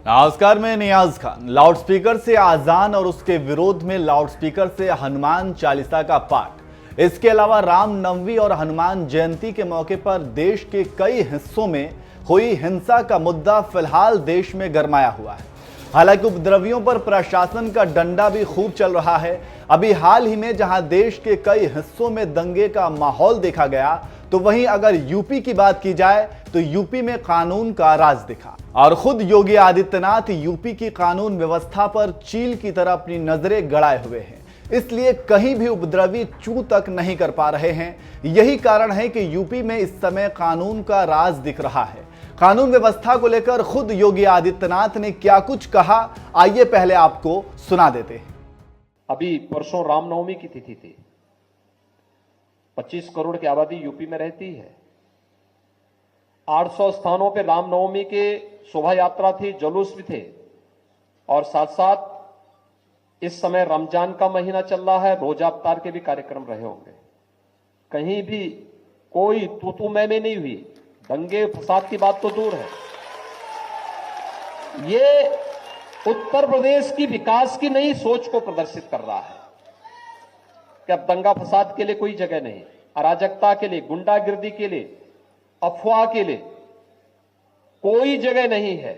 नमस्कार, मैं नियाज खान। लाउडस्पीकर से आजान और उसके विरोध में लाउडस्पीकर से हनुमान चालीसा का पाठ। इसके अलावा रामनवमी और हनुमान जयंती के मौके पर देश के कई हिस्सों में हुई हिंसा का मुद्दा फिलहाल देश में गरमाया हुआ है। हालांकि उपद्रवियों पर प्रशासन का डंडा भी खूब चल रहा है। अभी हाल ही में जहां देश के कई हिस्सों में दंगे का माहौल देखा गया, तो वहीं अगर यूपी की बात की जाए तो यूपी में कानून का राज दिखा और खुद योगी आदित्यनाथ यूपी की कानून व्यवस्था पर चील की तरह अपनी नजरें गड़ाए हुए हैं। इसलिए कहीं भी उपद्रवी चू तक नहीं कर पा रहे हैं। यही कारण है कि यूपी में इस समय कानून का राज दिख रहा है। कानून व्यवस्था को लेकर खुद योगी आदित्यनाथ ने क्या कुछ कहा, आइए पहले आपको सुना देते हैं। अभी परसों रामनवमी की तिथि थी। 25 करोड़ की आबादी यूपी में रहती है। 800 स्थानों पे रामनवमी के शोभा यात्रा थी, जुलूस भी थे और साथ साथ इस समय रमजान का महीना चल रहा है, रोजा अफ्तार के भी कार्यक्रम रहे होंगे। कहीं भी कोई तू मैं नहीं हुई। दंगे फसाद की बात तो दूर है। ये उत्तर प्रदेश की विकास की नई सोच को प्रदर्शित कर रहा है कि अब दंगा फसाद के लिए कोई जगह नहीं, अराजकता के लिए, गुंडागिर्दी के लिए, अफवाह के लिए कोई जगह नहीं है।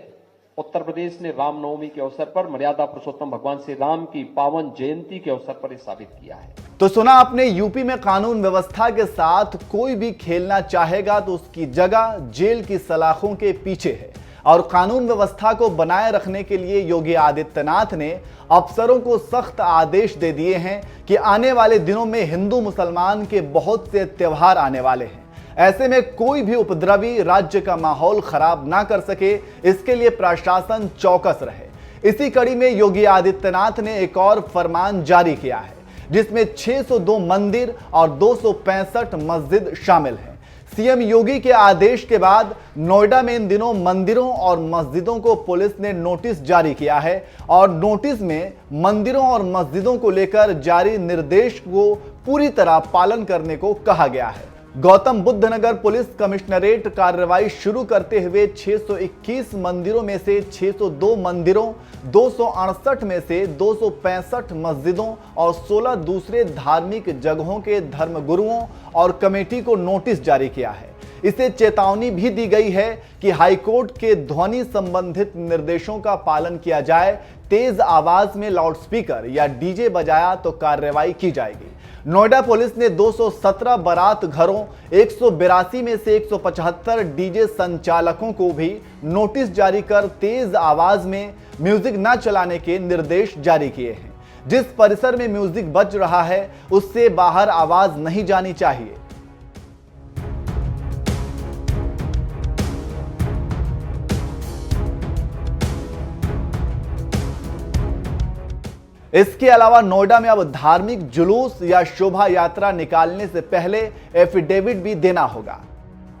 उत्तर प्रदेश ने रामनवमी के अवसर पर मर्यादा पुरुषोत्तम भगवान श्री राम की पावन जयंती के अवसर पर साबित किया है। तो सुना आपने, यूपी में कानून व्यवस्था के साथ कोई भी खेलना चाहेगा तो उसकी जगह जेल की सलाखों के पीछे है। और कानून व्यवस्था को बनाए रखने के लिए योगी आदित्यनाथ ने अफसरों को सख्त आदेश दे दिए हैं कि आने वाले दिनों में हिंदू मुसलमान के बहुत से त्योहार आने वाले हैं। ऐसे में कोई भी उपद्रवी राज्य का माहौल खराब ना कर सके, इसके लिए प्रशासन चौकस रहे। इसी कड़ी में योगी आदित्यनाथ ने एक और फरमान जारी किया है, जिसमें 602 मंदिर और 265 मस्जिद शामिल हैं। सीएम योगी के आदेश के बाद नोएडा में इन दिनों मंदिरों और मस्जिदों को पुलिस ने नोटिस जारी किया है और नोटिस में मंदिरों और मस्जिदों को लेकर जारी निर्देश को पूरी तरह पालन करने को कहा गया है। गौतम बुद्ध नगर पुलिस कमिश्नरेट कार्रवाई शुरू करते हुए 621 मंदिरों में से 602 मंदिरों, 268 में से 265 मस्जिदों और 16 दूसरे धार्मिक जगहों के धर्मगुरुओं और कमेटी को नोटिस जारी किया है। इसे चेतावनी भी दी गई है कि हाईकोर्ट के ध्वनि संबंधित निर्देशों का पालन किया जाए। तेज आवाज में लाउडस्पीकर या डीजे बजाया तो कार्रवाई की जाएगी। नोएडा पुलिस ने 217 बारात घरों, 182 में से 175 डीजे संचालकों को भी नोटिस जारी कर तेज आवाज में म्यूजिक न चलाने के निर्देश जारी किए हैं। जिस परिसर में म्यूजिक बज रहा है उससे बाहर आवाज नहीं जानी चाहिए। इसके अलावा नोएडा में अब धार्मिक जुलूस या शोभा यात्रा निकालने से पहले एफिडेविट भी देना होगा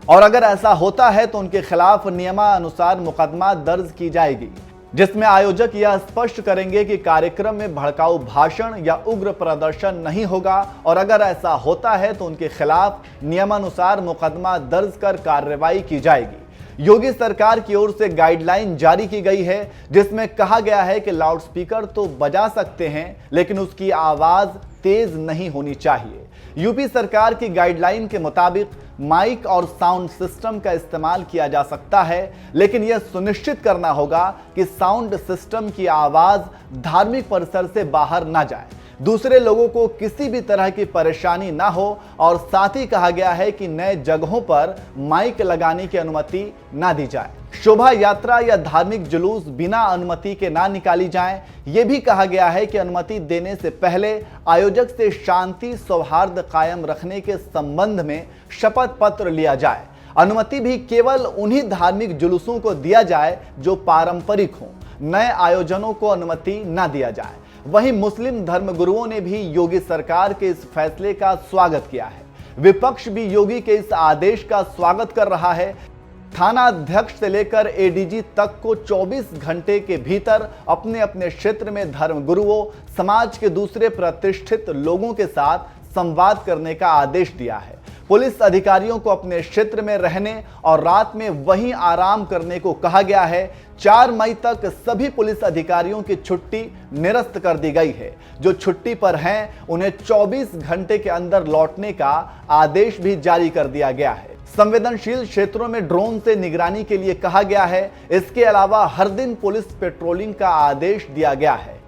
और अगर ऐसा होता है तो उनके खिलाफ नियमानुसार मुकदमा दर्ज की जाएगी, जिसमें आयोजक यह स्पष्ट करेंगे कि कार्यक्रम में भड़काऊ भाषण या उग्र प्रदर्शन नहीं होगा और अगर ऐसा होता है तो उनके खिलाफ नियमानुसार मुकदमा दर्ज कर कार्रवाई की जाएगी। योगी सरकार की ओर से गाइडलाइन जारी की गई है, जिसमें कहा गया है कि लाउडस्पीकर तो बजा सकते हैं लेकिन उसकी आवाज तेज नहीं होनी चाहिए। यूपी सरकार की गाइडलाइन के मुताबिक माइक और साउंड सिस्टम का इस्तेमाल किया जा सकता है, लेकिन यह सुनिश्चित करना होगा कि साउंड सिस्टम की आवाज धार्मिक परिसर से बाहर ना जाए, दूसरे लोगों को किसी भी तरह की परेशानी ना हो और साथ ही कहा गया है कि नए जगहों पर माइक लगाने की अनुमति ना दी जाए। शोभा यात्रा या धार्मिक जुलूस बिना अनुमति के ना निकाली जाएं। यह भी कहा गया है कि अनुमति देने से पहले आयोजक से शांति सौहार्द कायम रखने के संबंध में शपथ पत्र लिया जाए। अनुमति भी केवल उन्हीं धार्मिक जुलूसों को दिया जाए जो पारंपरिक हों, नए आयोजनों को अनुमति ना दिया जाए। वहीं मुस्लिम धर्मगुरुओं ने भी योगी सरकार के इस फैसले का स्वागत किया है। विपक्ष भी योगी के इस आदेश का स्वागत कर रहा है। थाना अध्यक्ष से लेकर एडीजी तक को 24 घंटे के भीतर अपने अपने क्षेत्र में धर्मगुरुओं, समाज के दूसरे प्रतिष्ठित लोगों के साथ संवाद करने का आदेश दिया है। पुलिस अधिकारियों को अपने क्षेत्र में रहने और रात में वहीं आराम करने को कहा गया है। 4 मई तक सभी पुलिस अधिकारियों की छुट्टी निरस्त कर दी गई है। जो छुट्टी पर हैं उन्हें 24 घंटे के अंदर लौटने का आदेश भी जारी कर दिया गया है। संवेदनशील क्षेत्रों में ड्रोन से निगरानी के लिए कहा गया है। इसके अलावा हर दिन पुलिस पेट्रोलिंग का आदेश दिया गया है।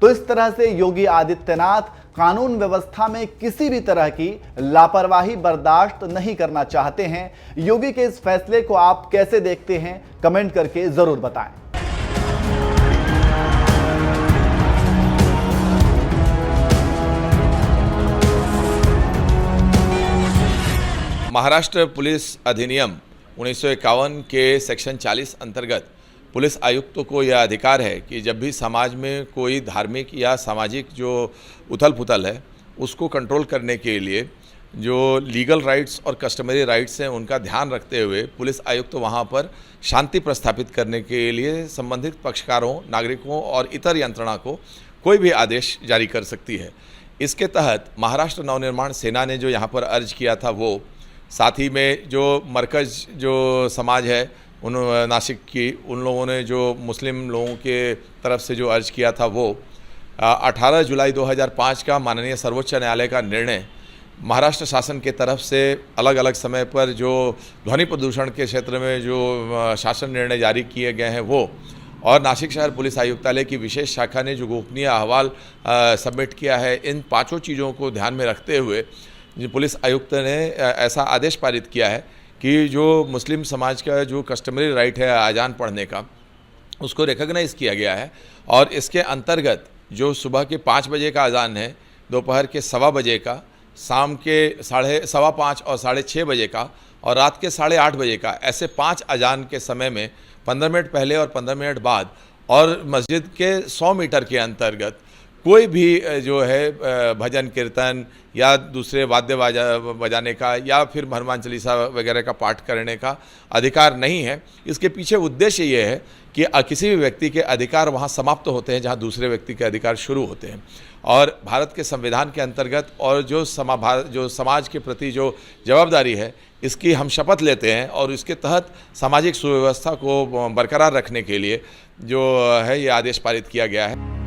तो इस तरह से योगी आदित्यनाथ कानून व्यवस्था में किसी भी तरह की लापरवाही बर्दाश्त नहीं करना चाहते हैं। योगी के इस फैसले को आप कैसे देखते हैं, कमेंट करके जरूर बताएं। महाराष्ट्र पुलिस अधिनियम 1951 के सेक्शन 40 अंतर्गत पुलिस आयुक्तों को यह अधिकार है कि जब भी समाज में कोई धार्मिक या सामाजिक जो उथल पुथल है उसको कंट्रोल करने के लिए जो लीगल राइट्स और कस्टमरी राइट्स हैं उनका ध्यान रखते हुए पुलिस आयुक्त वहां पर शांति प्रस्थापित करने के लिए संबंधित पक्षकारों, नागरिकों और इतर यंत्रणा को कोई भी आदेश जारी कर सकती है। इसके तहत महाराष्ट्र नवनिर्माण सेना ने जो यहाँ पर अर्ज किया था वो, साथ ही में जो मरकज़ जो समाज है उन नासिक की, उन लोगों ने जो मुस्लिम लोगों के तरफ से जो अर्ज किया था वो 18 जुलाई 2005 का माननीय सर्वोच्च न्यायालय का निर्णय महाराष्ट्र शासन के तरफ से अलग अलग समय पर जो ध्वनि प्रदूषण के क्षेत्र में जो शासन निर्णय जारी किए गए हैं वो, और नासिक शहर पुलिस आयुक्तालय की विशेष शाखा ने जो गोपनीय अहवाल सबमिट किया है, इन पांचों चीज़ों को ध्यान में रखते हुए पुलिस आयुक्त ने ऐसा आदेश पारित किया है कि जो मुस्लिम समाज का जो कस्टमरी राइट है अजान पढ़ने का, उसको रिकॉग्नाइज़ किया गया है। और इसके अंतर्गत जो सुबह के 5 बजे का अजान है, दोपहर के 1:15 बजे का, शाम के 5:15 और 6:30 बजे का, और रात के 8:30 बजे का, ऐसे 5 अजान के समय में 15 मिनट पहले और 15 मिनट बाद, और मस्जिद के 100 मीटर के अंतर्गत कोई भी जो है भजन कीर्तन या दूसरे वाद्य बजाने का या फिर हनुमान चालीसा वगैरह का पाठ करने का अधिकार नहीं है। इसके पीछे उद्देश्य ये है कि किसी भी व्यक्ति के अधिकार वहाँ समाप्त होते हैं जहाँ दूसरे व्यक्ति के अधिकार शुरू होते हैं। और भारत के संविधान के अंतर्गत और जो समाज के प्रति जो जवाबदारी है, इसकी हम शपथ लेते हैं और इसके तहत सामाजिक सुव्यवस्था को बरकरार रखने के लिए जो है ये आदेश पारित किया गया है।